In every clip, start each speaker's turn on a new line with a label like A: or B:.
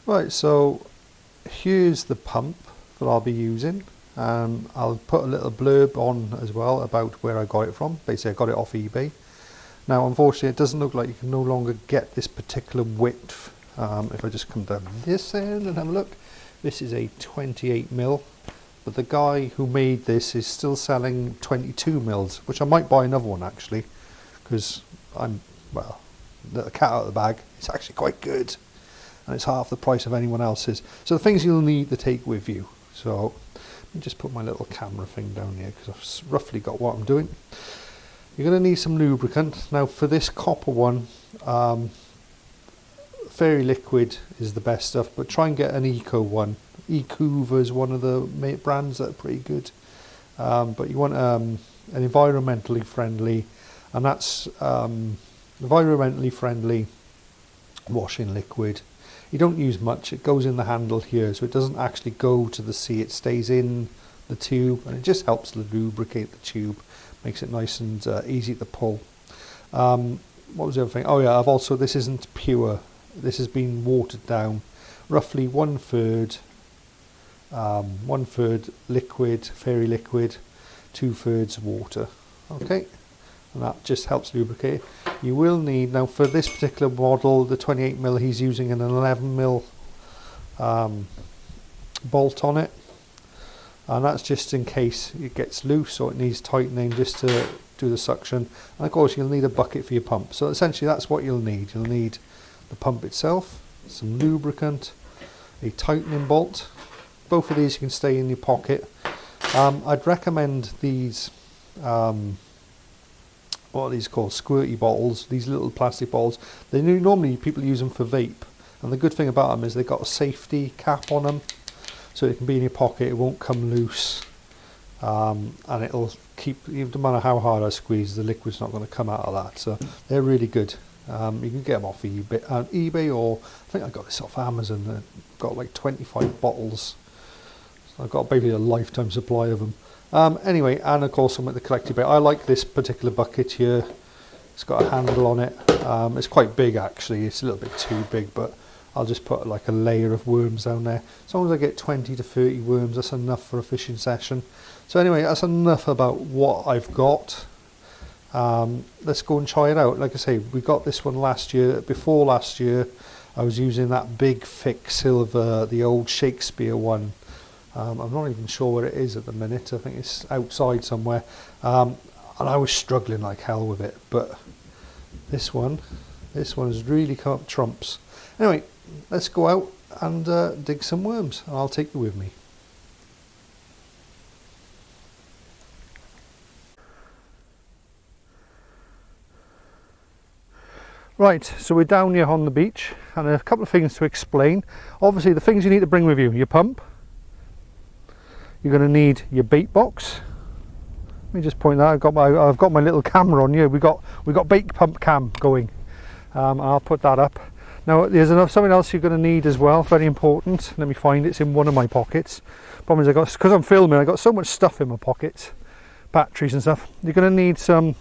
A: Right, so here's the pump that I'll be using. I'll put a little blurb on as well about where I got it from. Basically I got it off eBay. Now unfortunately it doesn't look like you can no longer get this particular width. If I just come down this end and have a look, this is a 28mm, but the guy who made this is still selling 22mm, which I might buy another one actually, because well, the cat out of the bag, it's actually quite good. And it's half the price of anyone else's. So the things you'll need to take with you. So let me just put my little camera thing down here because I've roughly got what I'm doing. You're going to need some lubricant. Now for this copper one, Fairy Liquid is the best stuff, but try and get an eco one. Ecuva is one of the brands that are pretty good. But you want an environmentally friendly, and that's environmentally friendly washing liquid. You don't use much, it goes in the handle here, so it doesn't actually go to the sea, it stays in the tube, and it just helps to lubricate the tube, makes it nice and easy to pull. What was the other thing? Oh yeah, I've also, this isn't pure, this has been watered down, roughly 1/3 liquid, Fairy Liquid, 2/3 water. Okay, and that just helps lubricate. You will need, now for this particular model, the 28mm, he's using an 11mm bolt on it, and that's just in case it gets loose or it needs tightening just to do the suction. And of course you'll need a bucket for your pump. So essentially that's what you'll need. You'll need the pump itself, some lubricant, a tightening bolt. Both of these can stay in your pocket. I'd recommend these what are these called, squirty bottles, these little plastic bottles. Normally people use them for vape, and the good thing about them is they've got a safety cap on them, so it can be in your pocket, it won't come loose, and it'll keep, no matter how hard I squeeze, the liquid's not going to come out of that. So they're really good. You can get them off eBay, or I think I got this off Amazon. I've got like 25 bottles, so I've got basically a lifetime supply of them. Anyway, and of course I'm with the collector bit. I like this particular bucket here. It's got a handle on it. It's quite big actually. It's a little bit too big, but I'll just put like a layer of worms down there. As long as I get 20 to 30 worms, that's enough for a fishing session. So anyway, that's enough about what I've got. Let's go and try it out. Like I say, we got this one last year. Before last year, I was using that big thick silver, the old Shakespeare one. I'm not even sure where it is at the minute. I think it's outside somewhere, and I was struggling like hell with it, but this one has really come up trumps. Anyway, let's go out and dig some worms, and I'll take you with me. Right, so we're down here on the beach, and a couple of things to explain. Obviously the things you need to bring with you: your pump, you're going to need your bait box. Let me just point that I've got my little camera on here. We got bait pump cam going. I'll put that up. Now there's something else you're going to need as well, very important. Let me find it. It's in one of my pockets. Problem is because I'm filming, I got so much stuff in my pockets, batteries and stuff. You're going to need some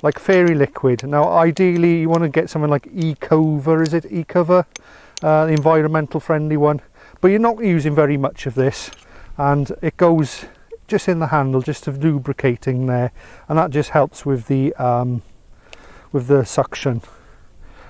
A: like Fairy Liquid. Now ideally you want to get something like Ecover, is it Ecover, the environmental friendly one, but you're not using very much of this, and it goes just in the handle, just of lubricating there, and that just helps with the suction.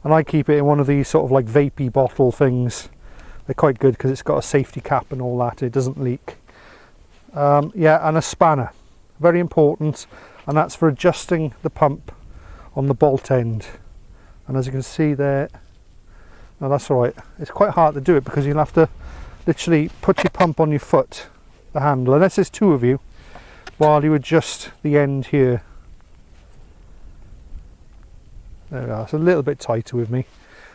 A: And I keep it in one of these sort of like vapey bottle things. They're quite good because it's got a safety cap and all that, it doesn't leak. Yeah, and a spanner, very important, and that's for adjusting the pump on the bolt end. And as you can see there, no, that's all right, it's quite hard to do it because you'll have to literally put your pump on your foot, the handle, unless there's two of you, while you adjust the end here. There we are, it's a little bit tighter with me.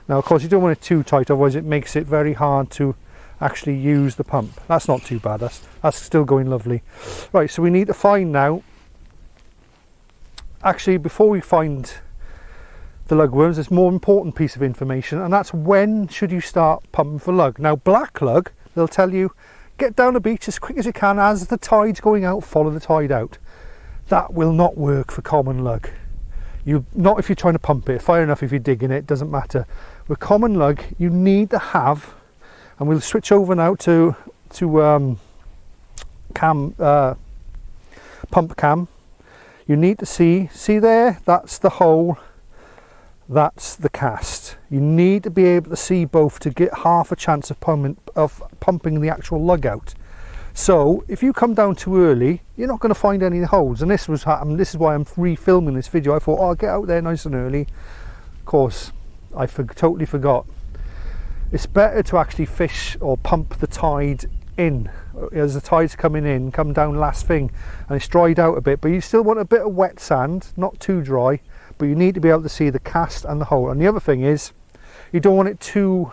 A: Now of course you don't want it too tight, otherwise it makes it very hard to actually use the pump. That's not too bad, that's still going lovely. Right, so we need to find now, actually before we find the lugworms, there's a more important piece of information, and that's when should you start pumping for lug. Now Black Lug, they'll tell you get down the beach as quick as you can, as the tide's going out, follow the tide out. That will not work for common lug. Not if you're trying to pump it. Fair enough if you're digging it, doesn't matter. With common lug you need to have, and we'll switch over now to pump cam. You need to see there, that's the hole, that's the cast. You need to be able to see both to get half a chance of pumping the actual lug out. So if you come down too early, you're not going to find any holes, and this is why I'm refilming this video. I thought, oh, I'll get out there nice and early. Of course I totally forgot. It's better to actually fish or pump the tide in as the tide's coming in, come down last thing, and it's dried out a bit, but you still want a bit of wet sand, not too dry, but you need to be able to see the cast and the hole. And the other thing is, you don't want it too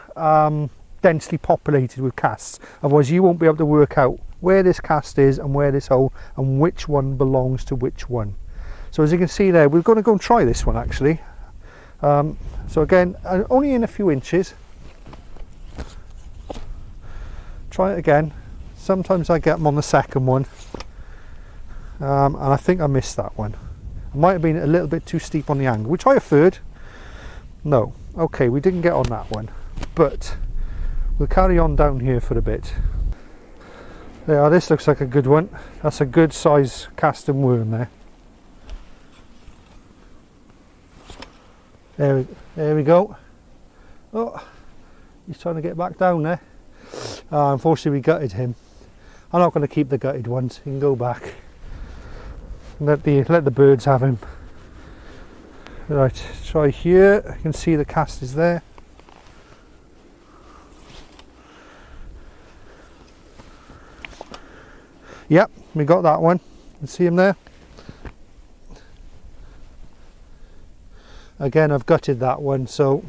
A: densely populated with casts, otherwise you won't be able to work out where this cast is and where this hole and which one belongs to which one. So as you can see there, we're going to go and try this one actually. So again, only in a few inches. Try it again. Sometimes I get them on the second one, and I think I missed that one. It might have been a little bit too steep on the angle. We try a third. No, okay, we didn't get on that one, but we'll carry on down here for a bit. There, this looks like a good one. That's a good size cast and worm there. There we go. Oh, he's trying to get back down there. Unfortunately we gutted him. I'm not going to keep the gutted ones. He can go back. Let the birds have him. Right, try here. I can see the cast is there. Yep, we got that one. You can see him there. Again, I've gutted that one, so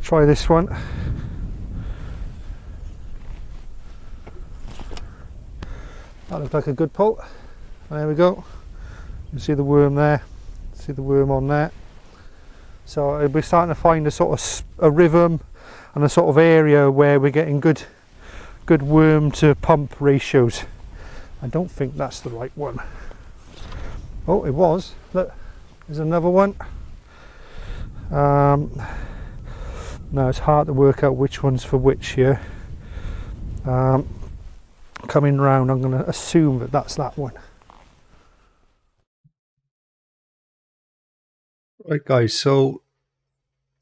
A: try this one. That looked like a good pull. There we go. You can see the worm there. See the worm on there. So we're starting to find a sort of a rhythm and a sort of area where we're getting good worm to pump ratios. I don't think that's the right one. Oh, it was. Look, there's another one. Now it's hard to work out which one's for which here. Coming round, I'm going to assume that that's that one. Right guys, so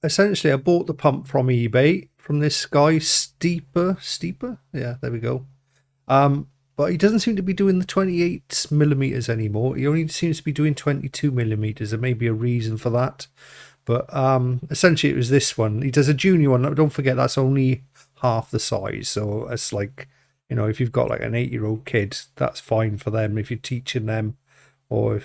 A: essentially I bought the pump from eBay from this guy, Steeper, yeah, there we go. But he doesn't seem to be doing the 28mm anymore. He only seems to be doing 22mm. There may be a reason for that, but essentially it was this one. He does a junior one. Don't forget that's only half the size, so it's like, you know, if you've got like an 8-year-old kid, that's fine for them if you're teaching them, or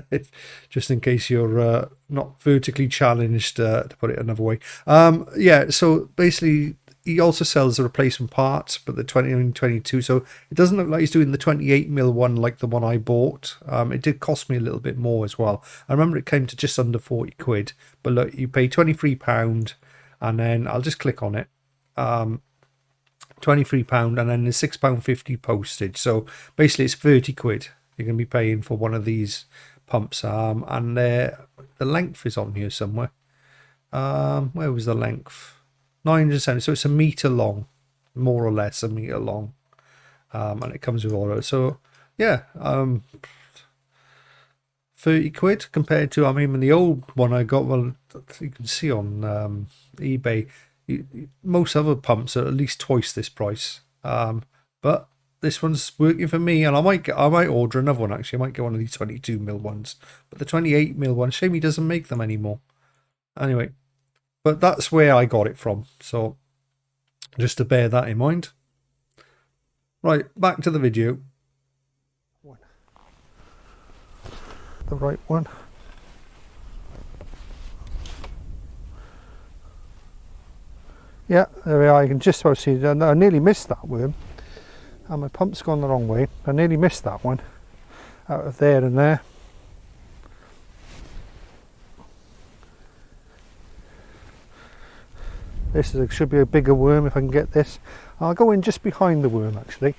A: if, just in case you're not vertically challenged, to put it another way. Yeah, so basically he also sells the replacement parts, but the 20 and 22, so it doesn't look like he's doing the 28mm one like the one I bought. It did cost me a little bit more as well. I remember it came to just under 40 quid, but look, you pay £23, and then I'll just click on it. £23, and then there's £6.50 postage, so basically it's 30 quid you're going to be paying for one of these pumps. And the length is on here somewhere. Where was the length? 900 centimeters, so it's a meter long, more or less a meter long, and it comes with all of it. So yeah, 30 quid compared to, I mean, the old one I got, well, you can see on eBay, most other pumps are at least twice this price, but this one's working for me, and I might order another one. Actually, I might get one of these 22mm ones, but the 28mm one, shame he doesn't make them anymore. Anyway, but that's where I got it from, so just to bear that in mind. Right, back to the video. The right one. Yeah, there we are. You can just about see it. I nearly missed that worm, and my pump's gone the wrong way. I nearly missed that one out of there and there. This should be a bigger worm if I can get this. I'll go in just behind the worm actually.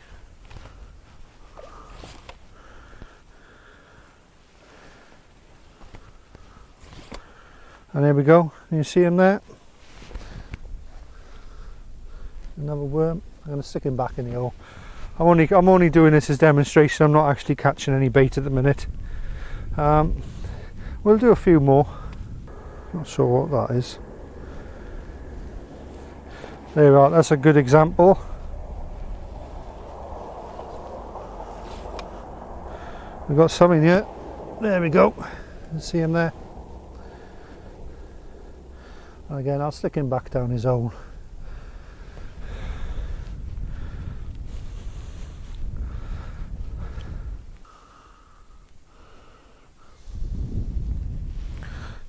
A: And there we go. Can you see him there? Another worm. I'm going to stick him back in the hole. I'm only doing this as demonstration. I'm not actually catching any bait at the minute. We'll do a few more. Not sure what that is. There we are. That's a good example. We've got some in here. There we go. You can see him there. And again, I'll stick him back down his hole.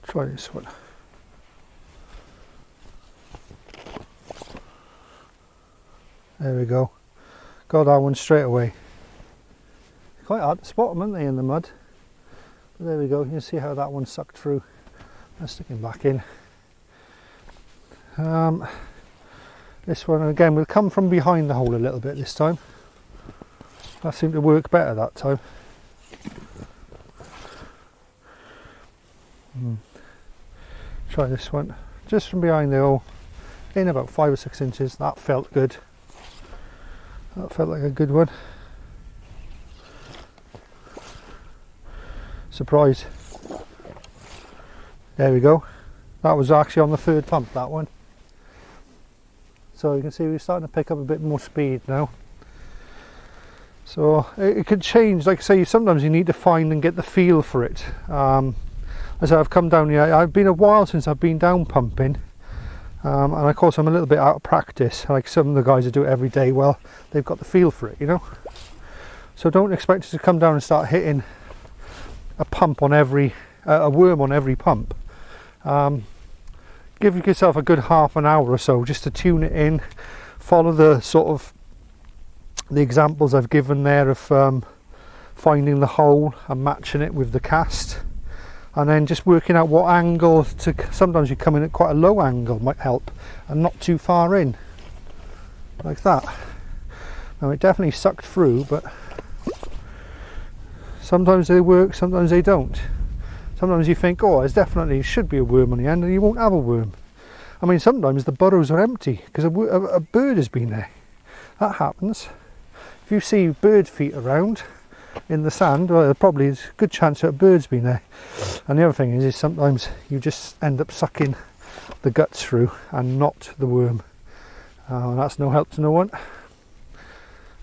A: Try this one. There we go. Got that one straight away. Quite hard to spot them, aren't they, in the mud? But there we go. You can see how that one sucked through. Let's stick him back in. This one again will come from behind the hole a little bit this time. That seemed to work better that time. Try this one, just from behind the hole, in about 5 or 6 inches. That felt good. That felt like a good one. Surprise. There we go. That was actually on the 3rd pump, that one. So you can see we're starting to pick up a bit more speed now. So it could change, like I say, sometimes you need to find and get the feel for it. As I've come down here, I've been a while since I've been down pumping, and of course I'm a little bit out of practice. Like some of the guys that do it every day, well, they've got the feel for it, you know. So don't expect to come down and start hitting a pump on every, a worm on every pump. Give yourself a good half an hour or so just to tune it in, follow the sort of the examples I've given there of finding the hole and matching it with the cast, and then just working out what angle to. Sometimes you come in at quite a low angle, might help, and not too far in, like that. Now it definitely sucked through, but sometimes they work, sometimes they don't. Sometimes you think, oh, there's definitely should be a worm on the end, and you won't have a worm. I mean, sometimes the burrows are empty because a bird has been there. That happens. If you see bird feet around in the sand, well, probably there's a good chance that a bird's been there. And the other thing is sometimes you just end up sucking the guts through and not the worm. And that's no help to no one.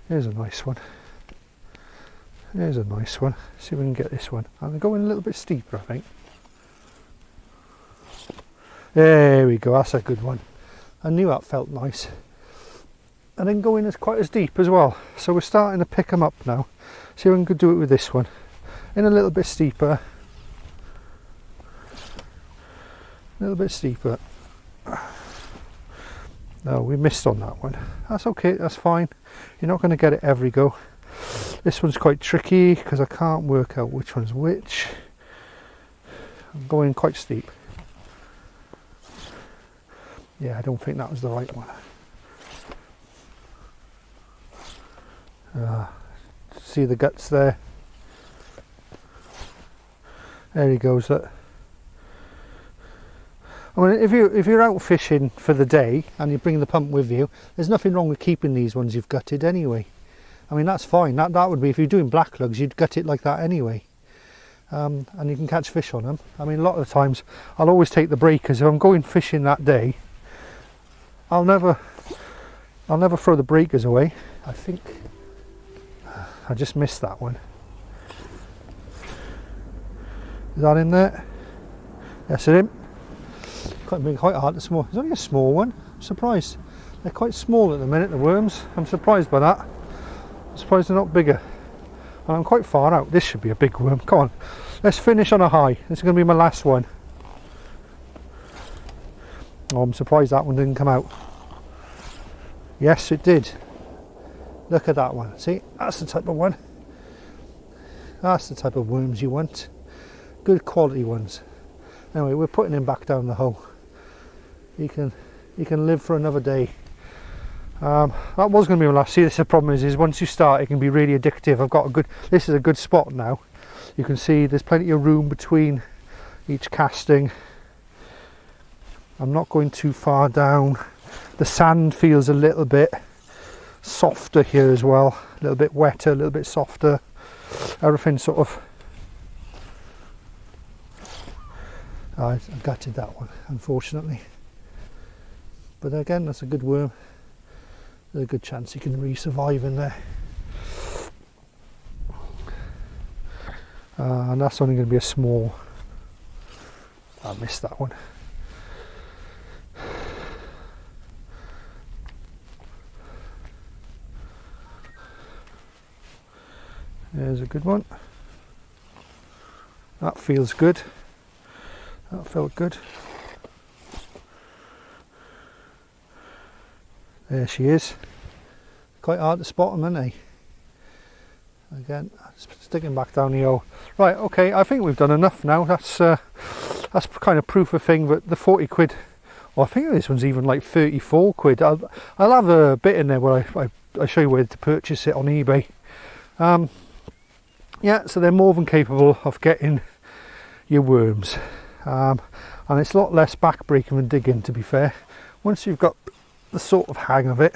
A: Here's a nice one. Here's a nice one. See if we can get this one. I'm going a little bit steeper, I think. There we go. That's a good one. I knew that felt nice. And then going as quite as deep as well. So we're starting to pick them up now. See if we can do it with this one. In a little bit steeper. A little bit steeper. No, we missed on that one. That's okay. That's fine. You're not going to get it every go. This one's quite tricky because I can't work out which one's which. I'm going quite steep. Yeah, I don't think that was the right one. See the guts there? There he goes. Look. I mean, if you're out fishing for the day and you bring the pump with you, there's nothing wrong with keeping these ones you've gutted anyway. I mean, that's fine. That would be, if you're doing black lugs, you'd gut it like that anyway. And you can catch fish on them. I mean, a lot of the times I'll always take the breakers. If I'm going fishing that day, I'll never throw the breakers away. I think I just missed that one. Is that in there? Yes, it is. Quite hard to small. It's only a small one. I'm surprised. They're quite small at the minute, the worms. I'm surprised by that. I'm surprised they're not bigger. And I'm quite far out. This should be a big worm. Come on, let's finish on a high. This is going to be my last one. Oh, I'm surprised that one didn't come out. Yes, it did. Look at that one. See, that's the type of one. That's the type of worms you want. Good quality ones. Anyway, we're putting him back down the hole. He can live for another day. That was going to be my last. See, this the problem is once you start, it can be really addictive. I've got a good. This is a good spot now. You can see there's plenty of room between each casting. I'm not going too far down. The sand feels a little bit softer here as well. A little bit wetter, a little bit softer. Everything sort of. I gutted that one, unfortunately. But again, that's a good worm. There's a good chance he can re-survive in there. And that's only going to be a small. I missed that one. There's a good one. That feels good. That felt good. There she is. Quite hard to spot them, isn't they? Again, sticking back down the hole. Right, okay, I think we've done enough now. That's kind of proof of thing that the 40 quid, well, I think this one's even like 34 quid. I'll have a bit in there where I show you where to purchase it on eBay. Yeah, so they're more than capable of getting your worms. And it's a lot less back-breaking than digging, to be fair. Once you've got the sort of hang of it.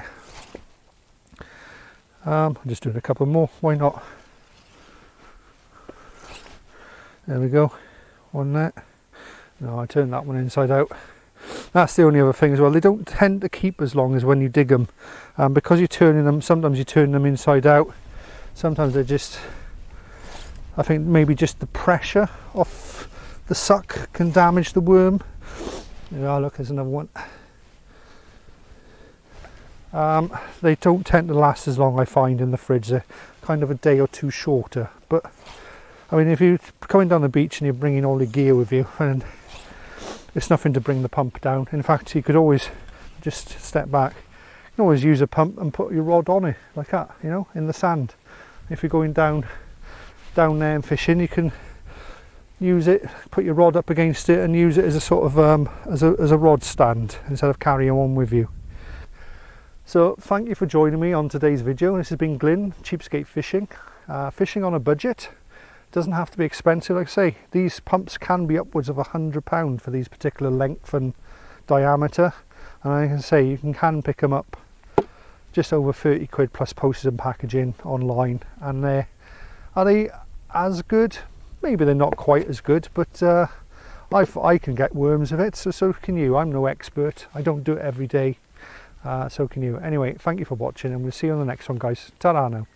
A: I'm just doing a couple more, why not? There we go, one there. No, I turned that one inside out. That's the only other thing as well, they don't tend to keep as long as when you dig them. Because you're turning them, sometimes you turn them inside out, sometimes they're just, I think maybe just the pressure of the suck can damage the worm. Oh look, there's another one. They don't tend to last as long, I find, in the fridge. They're kind of a day or two shorter. But I mean, if you're coming down the beach and you're bringing all your gear with you, and it's nothing to bring the pump down. In fact, you could always just step back. You can always use a pump and put your rod on it like that, you know, in the sand. If you're going down there and fishing, you can use it, put your rod up against it, and use it as a sort of as a rod stand instead of carrying on with you. So thank you for joining me on today's video. This has been Glyn, Cheapskate Fishing. Fishing on a budget. Doesn't have to be expensive, like I say. These pumps can be upwards of £100 for these particular length and diameter. And I can say you can pick them up just over 30 quid plus postage and packaging online. And are they as good? Maybe they're not quite as good, but I can get worms of it, so can you. I'm no expert. I don't do it every day. So can you. Anyway, thank you for watching, and we'll see you on the next one, guys. Ta-da now.